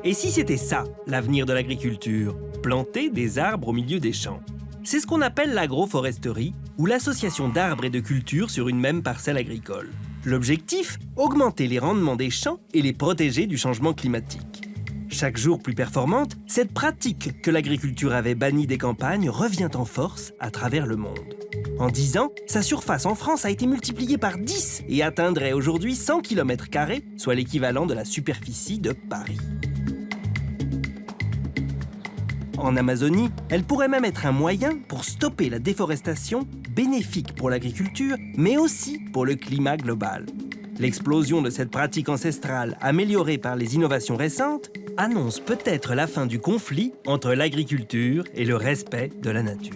Et si c'était ça, l'avenir de l'agriculture? Planter des arbres au milieu des champs. C'est ce qu'on appelle l'agroforesterie, ou l'association d'arbres et de cultures sur une même parcelle agricole. L'objectif? Augmenter les rendements des champs et les protéger du changement climatique. Chaque jour plus performante, cette pratique que l'agriculture avait bannie des campagnes revient en force à travers le monde. En 10 ans, sa surface en France a été multipliée par 10 et atteindrait aujourd'hui 100 km², soit l'équivalent de la superficie de Paris. En Amazonie, elle pourrait même être un moyen pour stopper la déforestation, bénéfique pour l'agriculture, mais aussi pour le climat global. L'explosion de cette pratique ancestrale, améliorée par les innovations récentes, annonce peut-être la fin du conflit entre l'agriculture et le respect de la nature.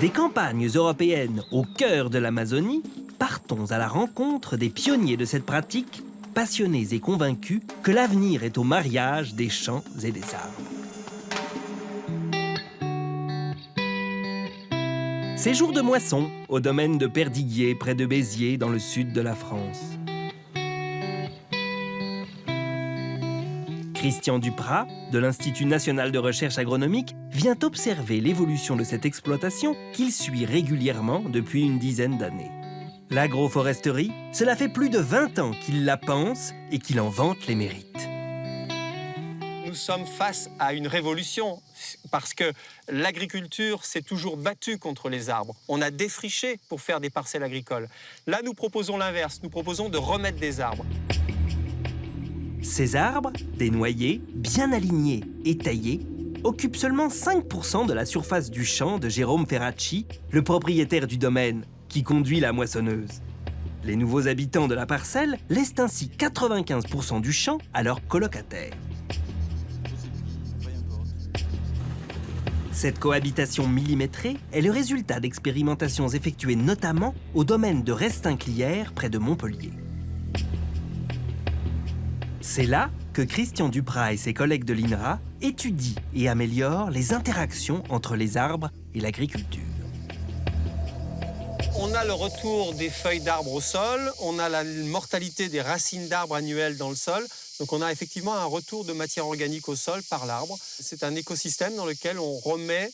Des campagnes européennes au cœur de l'Amazonie, partons à la rencontre des pionniers de cette pratique, passionnés et convaincus que l'avenir est au mariage des champs et des arbres. C'est jour de moisson au domaine de Perdiguier, près de Béziers, dans le sud de la France. Christian Duprat, de l'Institut national de recherche agronomique, vient observer l'évolution de cette exploitation qu'il suit régulièrement depuis une dizaine d'années. L'agroforesterie, cela fait plus de 20 ans qu'il la pense et qu'il en vante les mérites. Nous sommes face à une révolution parce que l'agriculture s'est toujours battue contre les arbres. On a défriché pour faire des parcelles agricoles. Là, nous proposons l'inverse. Nous proposons de remettre des arbres. Ces arbres, des noyers, bien alignés et taillés, occupent seulement 5% de la surface du champ de Jérôme Ferracci, le propriétaire du domaine, qui conduit la moissonneuse. Les nouveaux habitants de la parcelle laissent ainsi 95% du champ à leurs colocataires. Cette cohabitation millimétrée est le résultat d'expérimentations effectuées notamment au domaine de Restinclières, près de Montpellier. C'est là que Christian Duprat et ses collègues de l'INRA étudient et améliorent les interactions entre les arbres et l'agriculture. On a le retour des feuilles d'arbres au sol, on a la mortalité des racines d'arbres annuelles dans le sol. Donc on a effectivement un retour de matière organique au sol par l'arbre. C'est un écosystème dans lequel on remet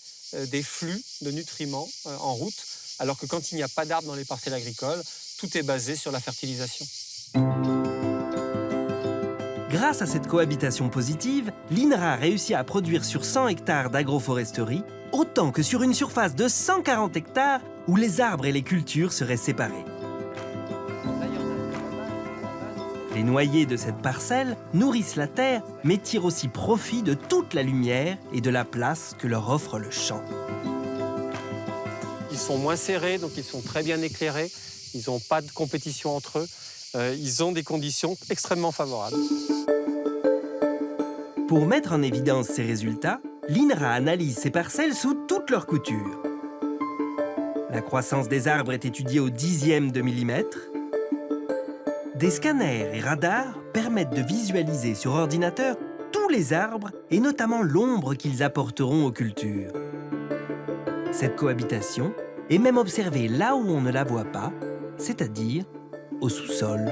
des flux de nutriments en route, alors que quand il n'y a pas d'arbres dans les parcelles agricoles, tout est basé sur la fertilisation. Grâce à cette cohabitation positive, l'INRA a réussi à produire sur 100 hectares d'agroforesterie autant que sur une surface de 140 hectares où les arbres et les cultures seraient séparés. Les noyers de cette parcelle nourrissent la terre, mais tirent aussi profit de toute la lumière et de la place que leur offre le champ. Ils sont moins serrés, donc ils sont très bien éclairés. Ils n'ont pas de compétition entre eux. Ils ont des conditions extrêmement favorables. Pour mettre en évidence ces résultats, l'INRA analyse ces parcelles sous toutes leurs coutures. La croissance des arbres est étudiée au dixième de millimètre. Des scanners et radars permettent de visualiser sur ordinateur tous les arbres et notamment l'ombre qu'ils apporteront aux cultures. Cette cohabitation est même observée là où on ne la voit pas, c'est-à-dire au sous-sol.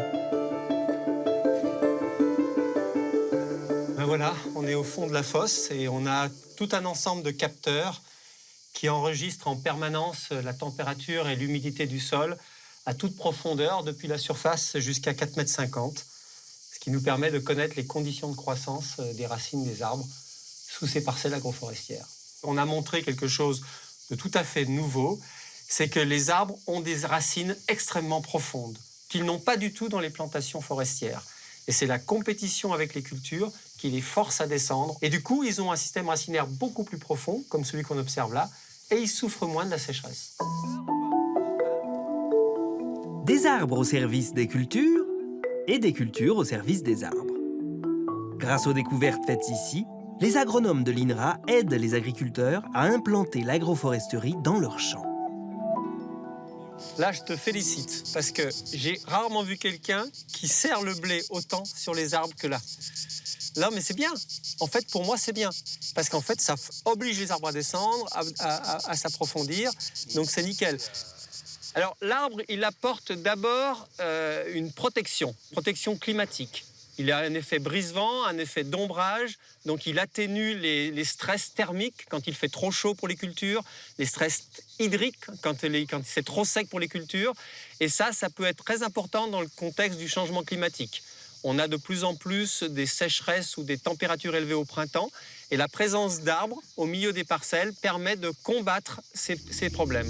Ben voilà, on est au fond de la fosse et on a tout un ensemble de capteurs qui enregistrent en permanence la température et l'humidité du sol à toute profondeur, depuis la surface jusqu'à 4,50 m, ce qui nous permet de connaître les conditions de croissance des racines des arbres sous ces parcelles agroforestières. On a montré quelque chose de tout à fait nouveau, c'est que les arbres ont des racines extrêmement profondes, qu'ils n'ont pas du tout dans les plantations forestières. Et c'est la compétition avec les cultures qui les force à descendre. Et du coup, ils ont un système racinaire beaucoup plus profond, comme celui qu'on observe là, et ils souffrent moins de la sécheresse. Des arbres au service des cultures et des cultures au service des arbres. Grâce aux découvertes faites ici, les agronomes de l'INRA aident les agriculteurs à implanter l'agroforesterie dans leurs champs. Là, je te félicite, parce que j'ai rarement vu quelqu'un qui serre le blé autant sur les arbres que là. Là, mais c'est bien. En fait, pour moi, c'est bien. Parce qu'en fait, ça oblige les arbres à descendre, à s'approfondir. Donc, c'est nickel. Alors l'arbre, il apporte d'abord une protection climatique. Il a un effet brise-vent, un effet d'ombrage, donc il atténue les stress thermiques quand il fait trop chaud pour les cultures, les stress hydriques quand c'est trop sec pour les cultures. Et ça peut être très important dans le contexte du changement climatique. On a de plus en plus des sécheresses ou des températures élevées au printemps, et la présence d'arbres au milieu des parcelles permet de combattre ces problèmes.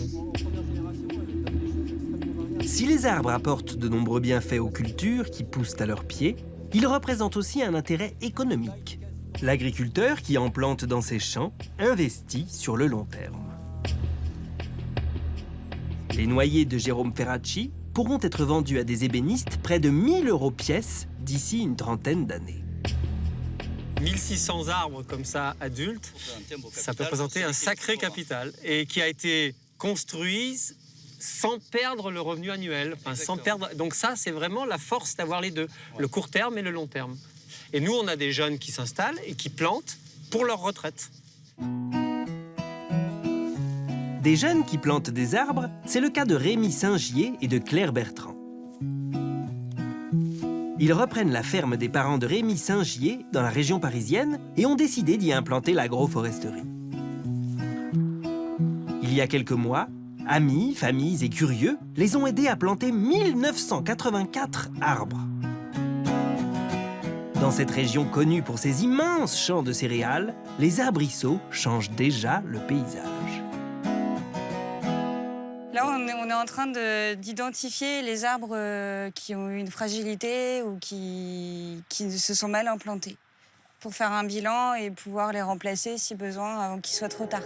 Si les arbres apportent de nombreux bienfaits aux cultures qui poussent à leurs pieds, ils représentent aussi un intérêt économique. L'agriculteur qui en plante dans ses champs investit sur le long terme. Les noyers de Jérôme Ferracci pourront être vendus à des ébénistes près de 1 000 € pièce d'ici une trentaine d'années. 1600 arbres comme ça, adultes, ça peut représenter un sacré capital et qui a été construit sans perdre le revenu annuel. Donc ça, c'est vraiment la force d'avoir les deux, le court terme et le long terme. Et nous, on a des jeunes qui s'installent et qui plantent pour leur retraite. Des jeunes qui plantent des arbres, c'est le cas de Rémi Saint-Gier et de Claire Bertrand. Ils reprennent la ferme des parents de Rémi Saint-Gier dans la région parisienne et ont décidé d'y implanter l'agroforesterie. Il y a quelques mois, amis, familles et curieux les ont aidés à planter 1984 arbres. Dans cette région connue pour ses immenses champs de céréales, les arbrisseaux changent déjà le paysage. Là, on est en train d'identifier les arbres qui ont eu une fragilité ou qui se sont mal implantés pour faire un bilan et pouvoir les remplacer si besoin avant qu'il soit trop tard.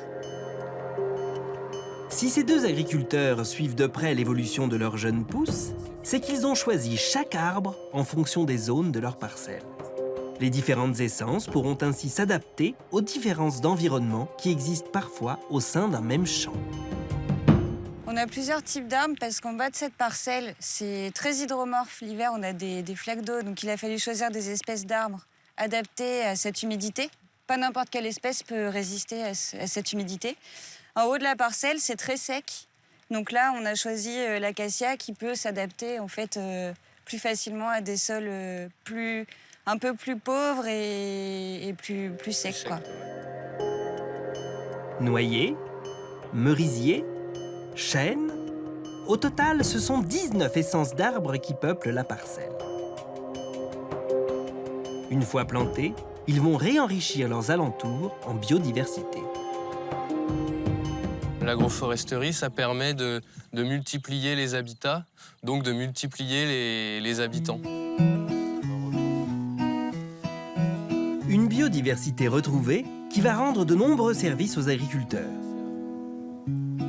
Si ces deux agriculteurs suivent de près l'évolution de leurs jeunes pousses, c'est qu'ils ont choisi chaque arbre en fonction des zones de leur parcelle. Les différentes essences pourront ainsi s'adapter aux différences d'environnement qui existent parfois au sein d'un même champ. On a plusieurs types d'arbres parce qu'en bas de cette parcelle, c'est très hydromorphe. L'hiver, on a des flaques d'eau, donc il a fallu choisir des espèces d'arbres adaptées à cette humidité. Pas n'importe quelle espèce peut résister à cette humidité. En haut de la parcelle, c'est très sec. Donc là, on a choisi l'acacia qui peut s'adapter en fait plus facilement à des sols un peu plus pauvres et plus secs, quoi. Noyer, merisier, chêne. Au total, ce sont 19 essences d'arbres qui peuplent la parcelle. Une fois plantés, ils vont réenrichir leurs alentours en biodiversité. L'agroforesterie, ça permet de multiplier les habitats, donc de multiplier les habitants. Une biodiversité retrouvée qui va rendre de nombreux services aux agriculteurs.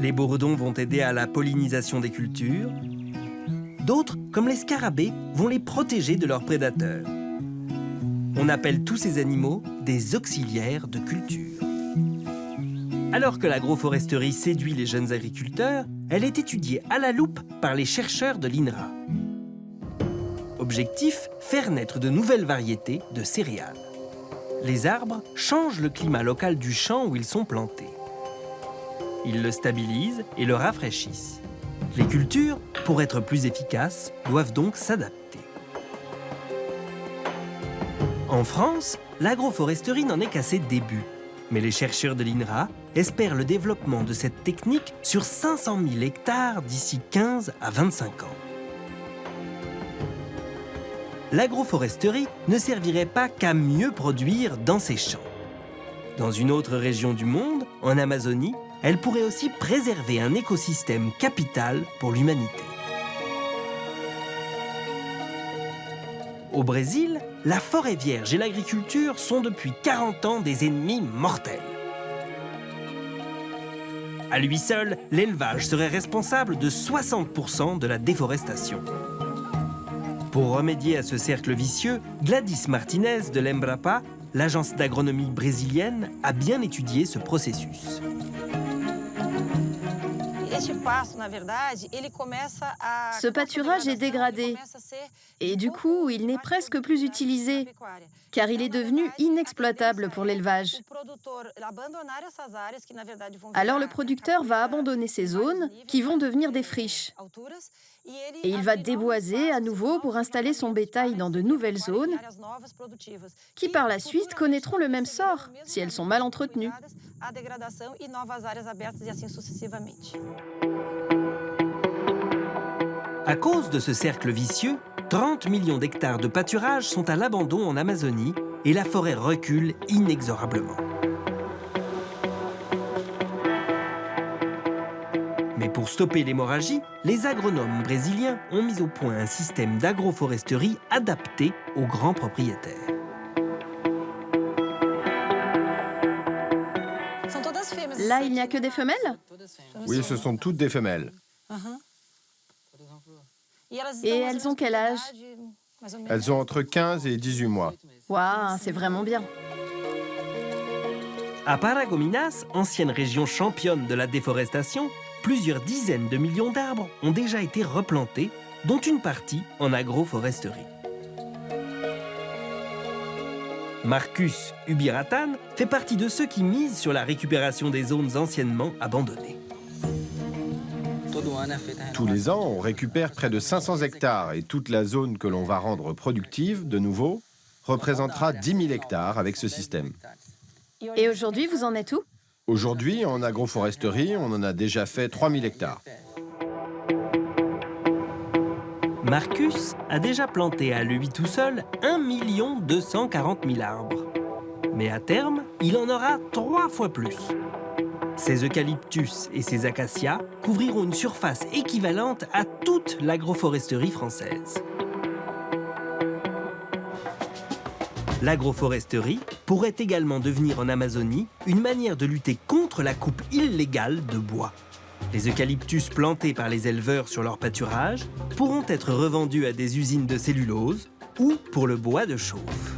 Les bourdons vont aider à la pollinisation des cultures. D'autres, comme les scarabées, vont les protéger de leurs prédateurs. On appelle tous ces animaux des auxiliaires de culture. Alors que l'agroforesterie séduit les jeunes agriculteurs, elle est étudiée à la loupe par les chercheurs de l'INRA. Objectif, faire naître de nouvelles variétés de céréales. Les arbres changent le climat local du champ où ils sont plantés. Ils le stabilisent et le rafraîchissent. Les cultures, pour être plus efficaces, doivent donc s'adapter. En France, l'agroforesterie n'en est qu'à ses débuts. Mais les chercheurs de l'INRA espèrent le développement de cette technique sur 500 000 hectares d'ici 15 à 25 ans. L'agroforesterie ne servirait pas qu'à mieux produire dans ses champs. Dans une autre région du monde, en Amazonie, elle pourrait aussi préserver un écosystème capital pour l'humanité. Au Brésil, la forêt vierge et l'agriculture sont depuis 40 ans des ennemis mortels. À lui seul, l'élevage serait responsable de 60% de la déforestation. Pour remédier à ce cercle vicieux, Gladys Martinez de l'Embrapa, l'agence d'agronomie brésilienne, a bien étudié ce processus. Ce pâturage est dégradé et du coup, il n'est presque plus utilisé car il est devenu inexploitable pour l'élevage. Alors le producteur va abandonner ces zones qui vont devenir des friches. Et il va déboiser à nouveau pour installer son bétail dans de nouvelles zones qui par la suite connaîtront le même sort si elles sont mal entretenues. À cause de ce cercle vicieux, 30 millions d'hectares de pâturage sont à l'abandon en Amazonie et la forêt recule inexorablement. Mais pour stopper l'hémorragie, les agronomes brésiliens ont mis au point un système d'agroforesterie adapté aux grands propriétaires. Là, il n'y a que des femelles? Oui, ce sont toutes des femelles. Et elles ont quel âge? Elles ont entre 15 et 18 mois. Waouh, c'est vraiment bien. À Paragominas, ancienne région championne de la déforestation, plusieurs dizaines de millions d'arbres ont déjà été replantés, dont une partie en agroforesterie. Marcus Ubiratan fait partie de ceux qui misent sur la récupération des zones anciennement abandonnées. Tous les ans, on récupère près de 500 hectares et toute la zone que l'on va rendre productive, de nouveau, représentera 10 000 hectares avec ce système. Et aujourd'hui, vous en êtes où? Aujourd'hui, en agroforesterie, on en a déjà fait 3 000 hectares. Marcus a déjà planté à lui tout seul 1 240 000 arbres. Mais à terme, il en aura 3 fois plus. Ces eucalyptus et ces acacias couvriront une surface équivalente à toute l'agroforesterie française. L'agroforesterie pourrait également devenir en Amazonie une manière de lutter contre la coupe illégale de bois. Les eucalyptus plantés par les éleveurs sur leur pâturage pourront être revendus à des usines de cellulose ou pour le bois de chauffe.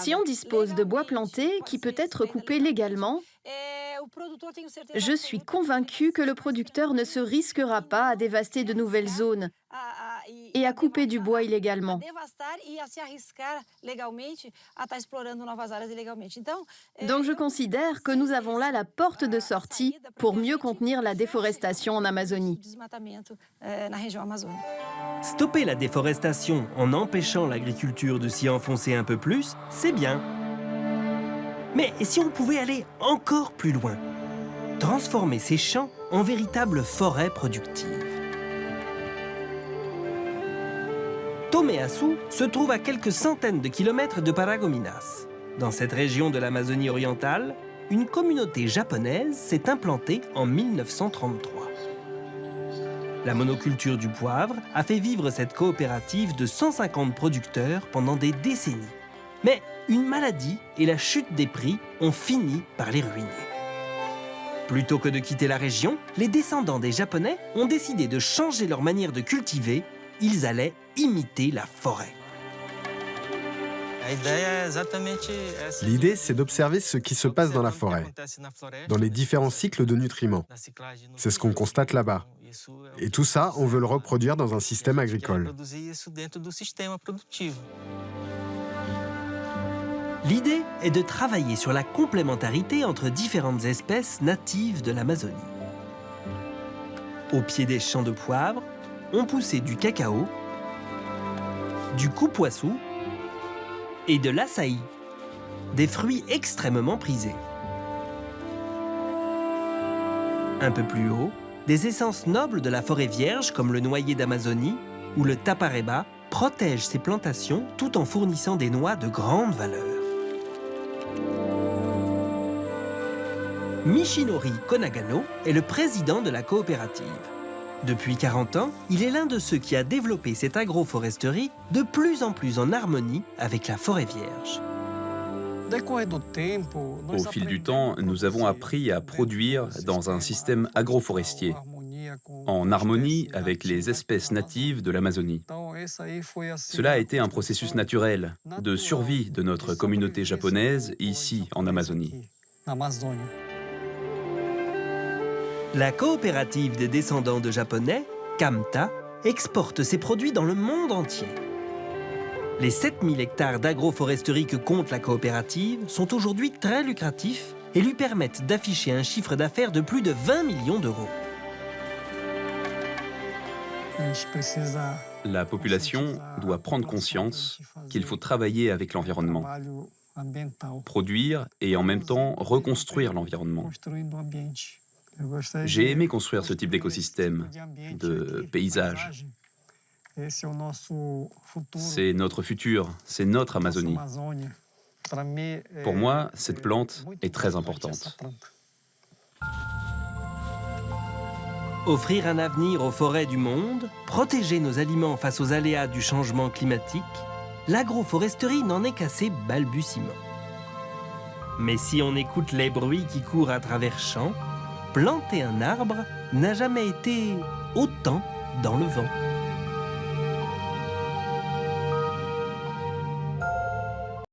Si on dispose de bois planté qui peut être coupé légalement, je suis convaincue que le producteur ne se risquera pas à dévaster de nouvelles zones et à couper du bois illégalement. Donc je considère que nous avons là la porte de sortie pour mieux contenir la déforestation en Amazonie. Stopper la déforestation en empêchant l'agriculture de s'y enfoncer un peu plus, c'est bien. Mais si on pouvait aller encore plus loin? Transformer ces champs en véritables forêts productives. Tomeaçu se trouve à quelques centaines de kilomètres de Paragominas. Dans cette région de l'Amazonie orientale, une communauté japonaise s'est implantée en 1933. La monoculture du poivre a fait vivre cette coopérative de 150 producteurs pendant des décennies. Mais une maladie et la chute des prix ont fini par les ruiner. Plutôt que de quitter la région, les descendants des Japonais ont décidé de changer leur manière de cultiver. Ils allaient imiter la forêt. L'idée, c'est d'observer ce qui se passe dans la forêt, dans les différents cycles de nutriments. C'est ce qu'on constate là-bas. Et tout ça, on veut le reproduire dans un système agricole. L'idée est de travailler sur la complémentarité entre différentes espèces natives de l'Amazonie. Au pied des champs de poivre, on poussait du cacao, du cupuaçu et de l'açaï, des fruits extrêmement prisés. Un peu plus haut, des essences nobles de la forêt vierge comme le noyer d'Amazonie ou le tapareba protègent ces plantations tout en fournissant des noix de grande valeur. Michinori Konagano est le président de la coopérative. Depuis 40 ans, il est l'un de ceux qui a développé cette agroforesterie de plus en plus en harmonie avec la forêt vierge. Au fil du temps, nous avons appris à produire dans un système agroforestier, en harmonie avec les espèces natives de l'Amazonie. Cela a été un processus naturel de survie de notre communauté japonaise ici en Amazonie. La coopérative des descendants de Japonais, Kamta, exporte ses produits dans le monde entier. Les 7000 hectares d'agroforesterie que compte la coopérative sont aujourd'hui très lucratifs et lui permettent d'afficher un chiffre d'affaires de plus de 20 millions d'euros. La population doit prendre conscience qu'il faut travailler avec l'environnement, produire et en même temps reconstruire l'environnement. J'ai aimé construire ce type d'écosystème, de paysage. C'est notre futur, c'est notre Amazonie. Pour moi, cette plante est très importante. Offrir un avenir aux forêts du monde, protéger nos aliments face aux aléas du changement climatique, l'agroforesterie n'en est qu'à ses balbutiements. Mais si on écoute les bruits qui courent à travers champs, planter un arbre n'a jamais été autant dans le vent.